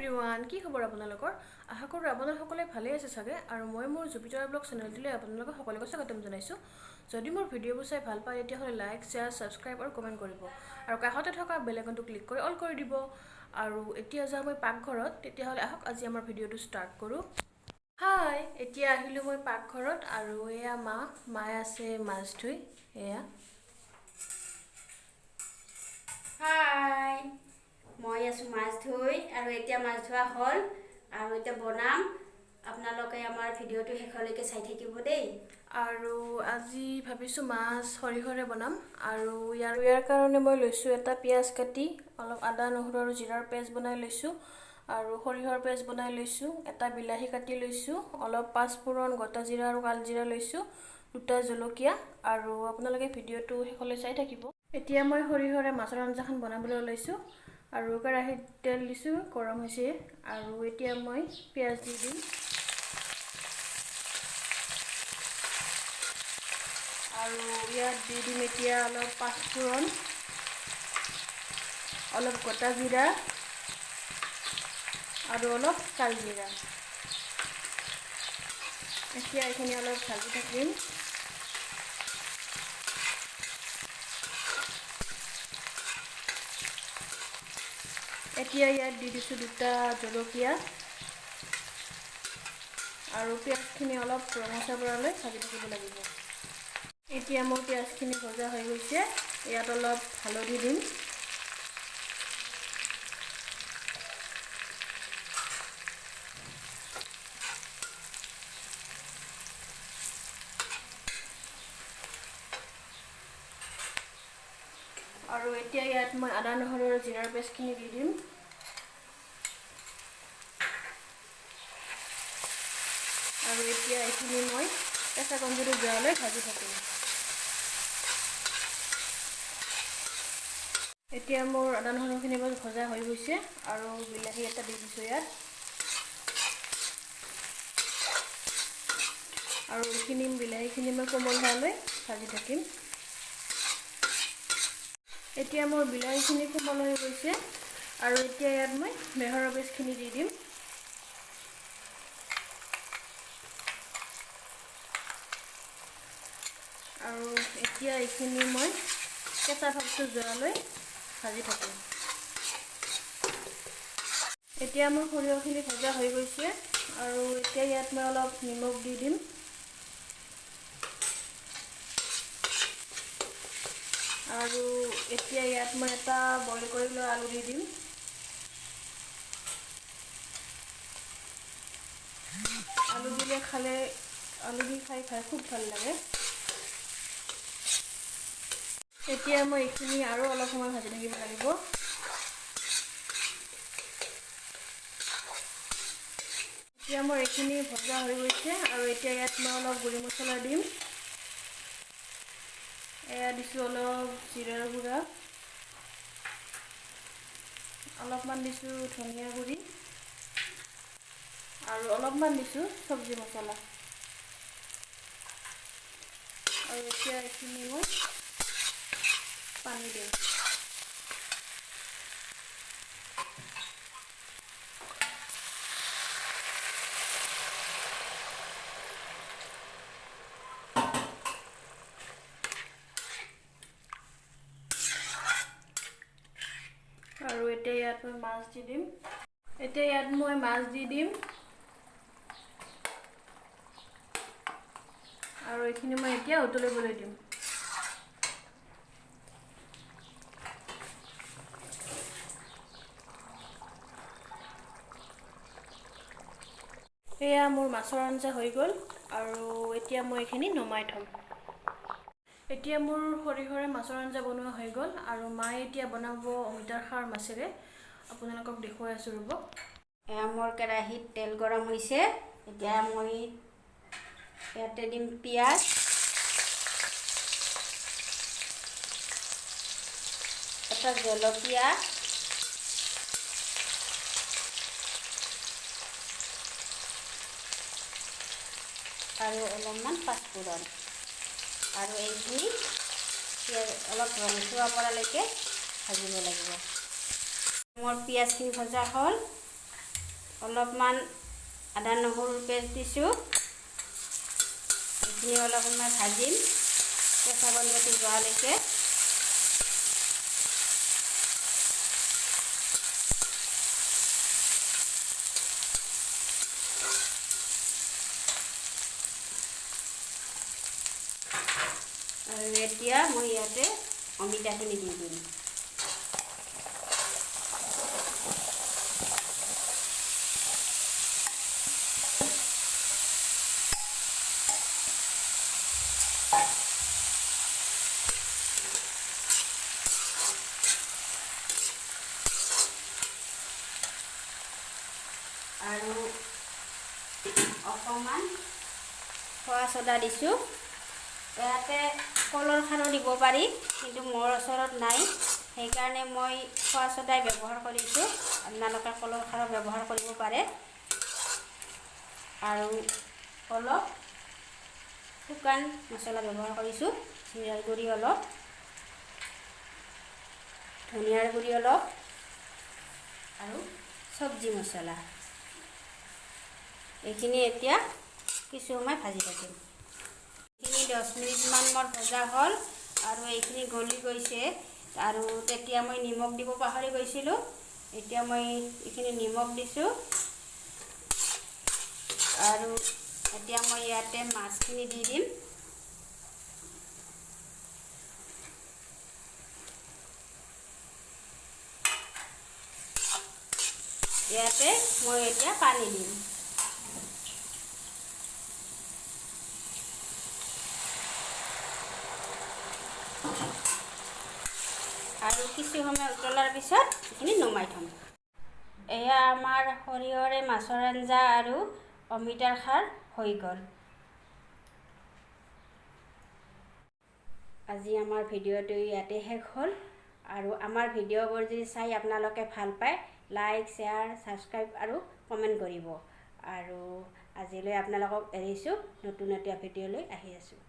Everyone, কি খবৰ আপোনালোকৰ? আশা কৰোঁ আপোনালোকসকলে ভালেই আছে চাগে। আৰু মই মোৰ জুপিটাৰ ব্লগ চেনেলটোলৈ আপোনালোকক সকলোকে স্বাগতম জনাইছোঁ। যদি মোৰ ভিডিঅ'বোৰ চাই ভাল পায় তেতিয়াহ'লে লাইক, শ্বেয়াৰ, ছাবস্ক্ৰাইব আৰু কমেণ্ট কৰিব। আৰু কাষতে থকা বেল আইকনটো ক্লিক কৰি অল কৰি দিব। আৰু এতিয়া যাওঁ মই পাকঘৰত, তেতিয়াহ'লে আহক আজি আমাৰ ভিডিঅ'টো ষ্টাৰ্ট কৰোঁ। হাই, এতিয়া আহিলোঁ মই পাকঘৰত আৰু এয়া মায়ে আছে মাছ ধুই। এয়া হাই, মই আছো মাছ ধুই আৰু এতিয়া মাছ ধোৱা হ'ল আৰু এতিয়া বনাম। আপোনালোকে আমাৰ ভিডিঅ'টো শেষলৈকে চাই থাকিব দেই। আৰু আজি ভাবিছোঁ মাছ সৰিয়হৰে বনাম। আৰু ইয়াৰ কাৰণে মই লৈছোঁ এটা পিঁয়াজ কাটি, অলপ আদা, নহৰু আৰু জিৰাৰ পেষ্ট বনাই লৈছোঁ, আৰু সৰিয়হৰ পেষ্ট বনাই লৈছোঁ, এটা বিলাহী কাটি লৈছোঁ, অলপ পাঁচফোৰণ, গোটা জিৰা আৰু কালজিৰা লৈছোঁ, দুটা জলকীয়া। আৰু আপোনালোকে ভিডিঅ'টো শেষলৈ চাই থাকিব। এতিয়া মই সৰিয়হৰে মাছৰ আঞ্জাখন বনাবলৈ ওলাইছোঁ। আৰু কেৰাহীত তেল দিছোঁ, গৰম হৈছে। আৰু এতিয়া মই পিঁয়াজ দি দিম। আৰু ইয়াত দি দিম এতিয়া অলপ পাঁচফোৰণ, অলপ গোটা জিৰা আৰু অলপ কালজিৰা। এতিয়া এইখিনি অলপ ভাজি থাকিম। এতিয়া ইয়াত দি দিছোঁ দুটা জলকীয়া। আৰু পিঁয়াজখিনি অলপ ৰঙচুৱা পৰালৈ ভাজি থাকিব লাগিব। এতিয়া মোৰ পিঁয়াজখিনি ভজা হৈ গৈছে। ইয়াত অলপ হালধি দিম। আৰু এতিয়া ইয়াত মই আদা, নহৰু আৰু জিৰাৰ পেষ্টখিনি দি দিম। আৰু এতিয়া এইখিনি মই কেঁচা গন্ধটো যোৱালৈ ভাজি থাকিম। এতিয়া মোৰ আদা নহৰুখিনি ভজা হৈ গৈছে। আৰু বিলাহী এটা দি দিছোঁ ইয়াত। আৰু এইখিনি বিলাহীখিনি মই কোমল হোৱালৈ ভাজি থাকিম। এতিয়া মোৰ বিলাহীখিনি কোমল হৈ গৈছে। আৰু এতিয়া ইয়াত মই বেহৰৰ পেষ্টখিনি দি দিম। আৰু এতিয়া এইখিনি মই কেঁচা ভাৱটো যোৱালৈ ভাজি থাকিম। এতিয়া মোৰ সৰিয়হখিনি ভজা হৈ গৈছে। আৰু এতিয়া ইয়াত মই অলপ নিমখ দি দিম। আৰু এতিয়া ইয়াত মই এটা বইল কৰি লোৱা আলু দি দিম। আলু দি খাই খুব ভাল লাগে। এতিয়া মই এইখিনি আৰু অলপ সময় ভাজি থাকিব লাগিব। এতিয়া মোৰ এইখিনি ভজা হৈ গৈছে। আৰু এতিয়া ইয়াত মই অলপ গুড়ি মছলা দিম। এয়া দিছোঁ অলপ জিৰাৰ গুড়া, অলপমান দিছোঁ ধনিয়া গুড়ি, আৰু অলপমান দিছোঁ চব্জি মছলা। আৰু এতিয়া এইখিনি মই পানী দিম। আৰু এতিয়া ইয়াত মই মাছ দি দিম। আৰু এইখিনি মই এতিয়া উতলিবলৈ দিম। এয়া মোৰ মাছৰ আঞ্জা হৈ গ'ল। আৰু এতিয়া মই এইখিনি নমাই থ'ম। এতিয়া মোৰ সৰিয়হৰে মাছৰ আঞ্জা বনোৱা হৈ গ'ল। আৰু মায়ে এতিয়া বনাব অমিতাৰ খাৰ মাছেৰে। আপোনালোকক দেখুৱাই আছোঁ ৰ'ব। এয়া মোৰ কেৰাহীত তেল গৰম হৈছে। এতিয়া মই ইয়াতে দিম পিঁয়াজ, এটা জলকীয়া, আৰু অলপমান পাঁচফোৰণ। আৰু এইখিনি অলপ ৰঙচুৱা পৰালৈকে ভাজিব লাগিব। মোৰ পিঁয়াজখিনি ভজা হ'ল। অলপমান আদা নহৰুৰ পেষ্ট দিছোঁ। এইখিনি অলপ সময় ভাজিম কেঁচা গন্ধটো যোৱালৈকে। আৰু এতিয়া মই ইয়াতে অমিতাখিনি দি দিম। আৰু অকণমান খোৱা ছ'ডা দিছোঁ। ইয়াতে কলৰ খাৰো দিব পাৰি, কিন্তু মোৰ ওচৰত নাই, সেইকাৰণে মই খোৱা ছ'ডাই ব্যৱহাৰ কৰিছোঁ। আপোনালোকে কলৰ খাৰো ব্যৱহাৰ কৰিব পাৰে। আৰু অলপ শুকান মছলা ব্যৱহাৰ কৰিছোঁ। জিৰাৰ গুড়ি অলপ, ধনিয়াৰ গুড়ি অলপ আৰু চব্জি মছলা। এইখিনি এতিয়া কিছু সময় ভাজি থাকিম। এইখিনি 10 মিনিটমান মোৰ ভজা হ'ল আৰু এইখিনি গলি গৈছে। আৰু তেতিয়া মই নিমখ দিব পাহৰি গৈছিলোঁ। এতিয়া মই এইখিনি নিমখ দিছোঁ। আৰু এতিয়া মই ইয়াতে মাছখিনি দি দিম। ইয়াতে মই এতিয়া পানী দিম। আৰু কিছু সময় উতলাৰ পিছত এইখিনি নমাই থ'ম। এয়া আমাৰ সৰিয়হৰে মাছৰ আঞ্জা আৰু অমিতাৰ খাৰ হৈ গ'ল। আজি আমাৰ ভিডিঅ'টো ইয়াতে শেষ হ'ল। আৰু আমাৰ ভিডিঅ'বোৰ যদি চাই আপোনালোকে ভাল পায়, লাইক, শ্বেয়াৰ, ছাবস্ক্ৰাইব আৰু কমেণ্ট কৰিব। আৰু আজিলৈ আপোনালোকক এৰিছোঁ, নতুন এটা ভিডিঅ'লৈ আহি আছোঁ।